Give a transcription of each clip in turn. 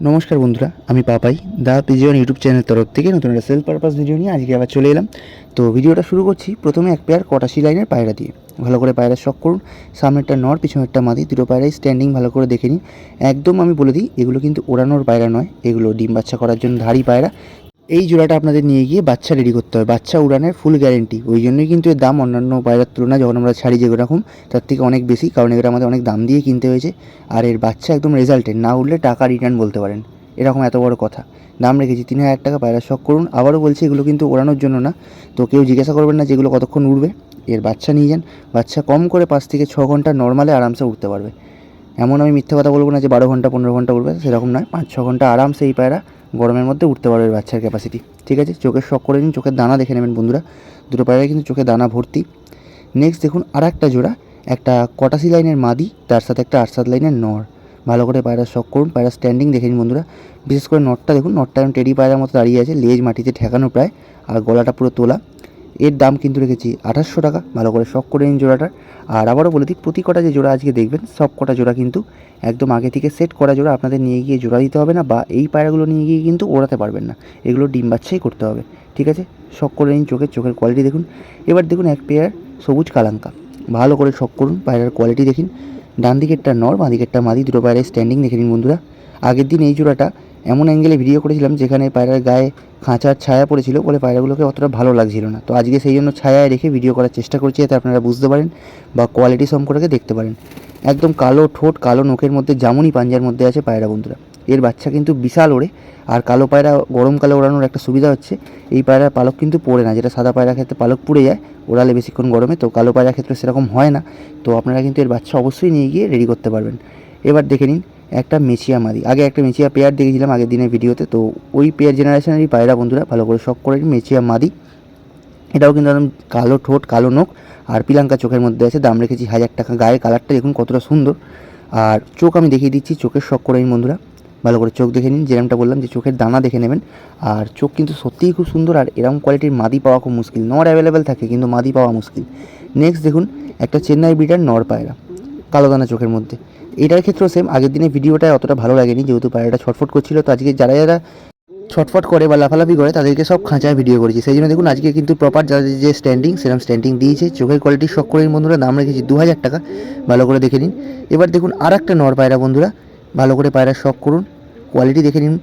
নমস্কার বন্ধুরা, আমি পাপাই দা পিজিওন ইউটিউব চ্যানেল তরফ থেকে নতুন একটা সেলফ পারপাস ভিডিও নিয়ে আজকে আবার চলে এলাম। তো ভিডিওটা শুরু করছি প্রথমে এক পেয়ার কটাশি লাইনের পায়রা দিয়ে। ভালো করে পায়রা শখ করুন। সামনেরটা নর, পিছনেরটা মাদি, দুটো পায়রাই স্ট্যান্ডিং ভালো করে দেখে নিন। একদম আমি বলে দিই, এগুলো কিন্তু ওড়ানোর পায়রা নয়, এগুলো ডিম বাচ্চা করার জন্য ধাড়ি পায়রা। এই জোড়াটা আপনাদের নিয়ে গিয়ে বাচ্চা রেডি করতে হবে, বাচ্চা উড়ানের ফুল গ্যারেন্টি। ওই জন্যই কিন্তু এর দাম অন্যান্য পায়রার তুলনায় যখন আমরা ছাড়ি যেরকম তার থেকে অনেক বেশি, কারণ এগুলো আমাদের অনেক দাম দিয়ে কিনতে হয়েছে। আর এর বাচ্চা একদম রেজাল্টেড, না উঠলে টাকা রিটার্ন বলতে পারেন, এরকম এত বড় কথা। দাম রেখেছি 3000 টাকা। পায়রা শখ করুন। আবারও বলছি, এগুলো কিন্তু ওড়ানোর জন্য না, তো কেউ জিজ্ঞাসা করবেন না যেগুলো কতক্ষণ উড়বে। এর বাচ্চা নিয়ে যান, বাচ্চা কম করে 5 থেকে 6 ঘন্টা নর্মালে আরামসে উঠতে পারবে। এমন আমি মিথ্যে কথা বলবো না যে 12 ঘন্টা 15 ঘন্টা উঠবে, সেরকম নয়। 5-6 ঘন্টা আরামসে এই পায়রা গরমের মধ্যে উঠতে পারবে বাচ্চার ক্যাপাসিটি। ঠিক আছে, চোখের শখ করে নিন, চোখের দানা দেখে নেবেন বন্ধুরা। দুটো পায়রায় কিন্তু চোখে দানা ভর্তি। নেক্সট দেখুন আর একটা জোড়া, একটা কটাশি লাইনের মাদি, তার সাথে একটা 8-7 লাইনের নর। ভালো করে পায়রা শখ করুন, পায়রা স্ট্যান্ডিং দেখে নিন বন্ধুরা। বিশেষ করে নটটা দেখুন, নটটা এখন টেডি পায়রার মতো দাঁড়িয়ে আছে, লেজ মাটিতে ঠেকানো প্রায়, আর গলাটা পুরো তোলা। এর দাম কিন্তু রেখেছি 2800 টাকা। ভালো করে শখ করে নিন জোড়াটার। আর আবারও বলে দিই, প্রতি কটা যে জোড়া আজকে দেখবেন সব কটা জোড়া কিন্তু একদম আগে থেকে সেট করা জোড়া, আপনাদের নিয়ে গিয়ে জোড়া দিতে হবে না, বা এই পায়রাগুলো নিয়ে গিয়ে কিন্তু ওড়াতে পারবেন না। এগুলো ডিম বাচ্চাই করতে হবে। ঠিক আছে, শখ করে নিন, চোখের কোয়ালিটি দেখুন। এবার দেখুন এক পেয়ার সবুজ কালাঙ্কা। ভালো করে শখ করুন, পায়রার কোয়ালিটি দেখুন। ডান দিকেরটা নর, বাঁ দিকেরটা মাদি, দুটো পায়রায় স্ট্যান্ডিং দেখে নিন বন্ধুরা। আগের দিন এই জোড়াটা এমন অ্যাঙ্গেলে ভিডিও করেছিলাম যেখানে পায়রার গায়ে খাঁচার ছায়া পড়েছিল বলে পায়রাগুলোকে অতটা ভালো লাগছিল না। তো আজকে সেই জন্য ছায়ায় রেখে ভিডিও করার চেষ্টা করছি, যাতে আপনারা বুঝতে পারেন বা কোয়ালিটি সম্পর্কে দেখতে পারেন। একদম কালো ঠোঁট, কালো নখের মধ্যে জামুনি পাঞ্জার মধ্যে আছে পায়রা বন্ধুরা। এর বাচ্চা কিন্তু বিশাল ওড়ে। আর কালো পায়রা গরমকালে ওড়ানোর একটা সুবিধা হচ্ছে, এই পায়রার পালক কিন্তু পড়ে না, যেটা সাদা পায়রার ক্ষেত্রে পালক পুড়ে যায় ওড়ালে বেশিক্ষণ গরমে, তো কালো পায়রার ক্ষেত্রে সেরকম হয় না। তো আপনারা কিন্তু এর বাচ্চা অবশ্যই নিয়ে গিয়ে রেডি করতে পারবেন। এবার দেখে নিন একটা মেচিয়া মাদি। আগে একটা মেচিয়া পেয়ার দেখেছিলাম আগের দিনের ভিডিওতে, তো ওই পেয়ার জেনারেশনেরই পায়রা বন্ধুরা। ভালো করে শখ করে নিন, মেচিয়া মাদি। এটাও কিন্তু একদম কালো ঠোঁট, কালো নখ আর পিলাঙ্কা চোখের মধ্যে আছে। দাম রেখেছি 1000 টাকা। গায়ের কালারটা দেখুন কতটা সুন্দর। আর চোখ আমি দেখিয়ে দিচ্ছি, চোখের শখ করে নিন বন্ধুরা। ভালো করে চোখ দেখে নিন, যেরকমটা বললাম যে চোখের দানা দেখে নেবেন। আর চোখ কিন্তু সত্যিই খুব সুন্দর, আর এরকম কোয়ালিটির মাদি পাওয়া খুব মুশকিল। নর অ্যাভেলেবেল থাকে কিন্তু মাদি পাওয়া মুশকিল। নেক্সট দেখুন একটা চেন্নাই ব্রিডার নর পায়রা, কালো দানা চোখের মধ্যে। এটার ক্ষেত্রেও সেম, আগের দিনের ভিডিওটায় অতটা ভালো লাগেনি যেহেতু পায়রাটা ছটফট করছিল। তো আজকে যারা যারা ছটফট করে বা লাফালাফি করে তাদেরকে সব খাঁচায় ভিডিও করেছি, সেই জন্য দেখুন আজকে কিন্তু প্রপার যাদের যে স্ট্যান্ডিং সেরকম স্ট্যান্ডিং দিয়েছে। চোখের কোয়ালিটি শখ করে বন্ধুরা, দাম রেখেছি 2000 টাকা। ভালো করে দেখে নিন। এবার দেখুন আর একটা নর পায়রা বন্ধুরা। ভালো করে পায়রা শখ করুন, কোয়ালিটি দেখে নিন।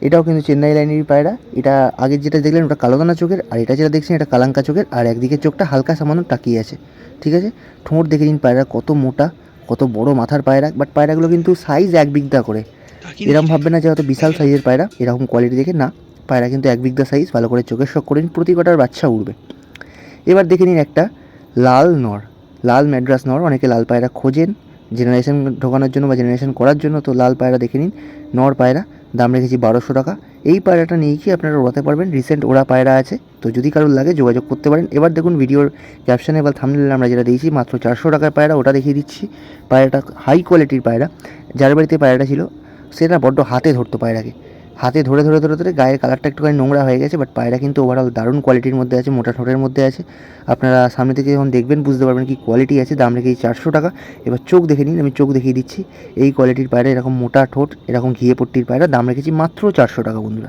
এটাও কিন্তু চেন্নাই লাইনেরই পায়রা। এটা আগের যেটা দেখলেন ওটা কালো দানা চোখের, আর এটা যেটা দেখছেন এটা কালাঙ্কা চোখের, আর একদিকে চোখটা হালকা সামান্য তাকিয়ে আছে। ঠিক আছে, ঠোঁট দেখে নিন পায়রা কত মোটা, কত বড় মাথার পায়রা। বাট পায়রাগুলো কিন্তু সাইজ 1 বিঘা করে। এরকম ভাববে না যে হয়তো বিশাল সাইজের পায়রা, এরকম কোয়ালিটি দেখে না। পায়রা কিন্তু 1 বিঘা সাইজ। ভালো করে চোখের শখ করে নিন, প্রতি কটার বাচ্চা উঠবে। এবার দেখে নিন একটা লাল নর, লাল ম্যাড্রাস নর। অনেকে লাল পায়রা খোঁজেন জেনারেশন ঢোকানোর জন্য বা জেনারেশন করার জন্য, তো লাল পায়রা দেখে নিন, নর পায়রা। দাম রেখেছি 1200 টাকা। এই পায়রাটা নিয়ে কি আপনারা ওড়াতে পারবেন, রিসেন্ট ওড়া পায়রা আছে, তো যদি কারোর লাগে যোগাযোগ করতে পারেন। এবার দেখুন ভিডিওর ক্যাপশনে বা থাম্বনেইলে আমরা যেটা দিয়েছি মাত্র 400 টাকার পায়রা, ওটা দেখিয়ে দিচ্ছি। পায়রাটা হাই কোয়ালিটির পায়রা। যার বাড়িতে পায়রাটা ছিল সে না বড্ড হাতে ধরতো পায়রাকে, হাতে ধরে ধরে ধরে ধরে গায়ের কালারটা একটুখানি নোংরা হয়ে গেছে। বাট পায়রা কিন্তু ওভারঅল দারুণ কোয়ালিটির মধ্যে আছে, মোটা ঠোঁটের মধ্যে আছে। আপনারা সামনে থেকে যখন দেখবেন বুঝতে পারবেন কি কোয়ালিটি আছে। দাম রেখেছি 400 টাকা। এবার চোখ দেখে নিন, আমি চোখ দেখিয়ে দিচ্ছি। এই কোয়ালিটির পায়রা, এরকম মোটা ঠোঁট, এরকম ঘিয়ে পট্টির পায়রা, দাম রেখেছি মাত্র 400 টাকা বন্ধুরা।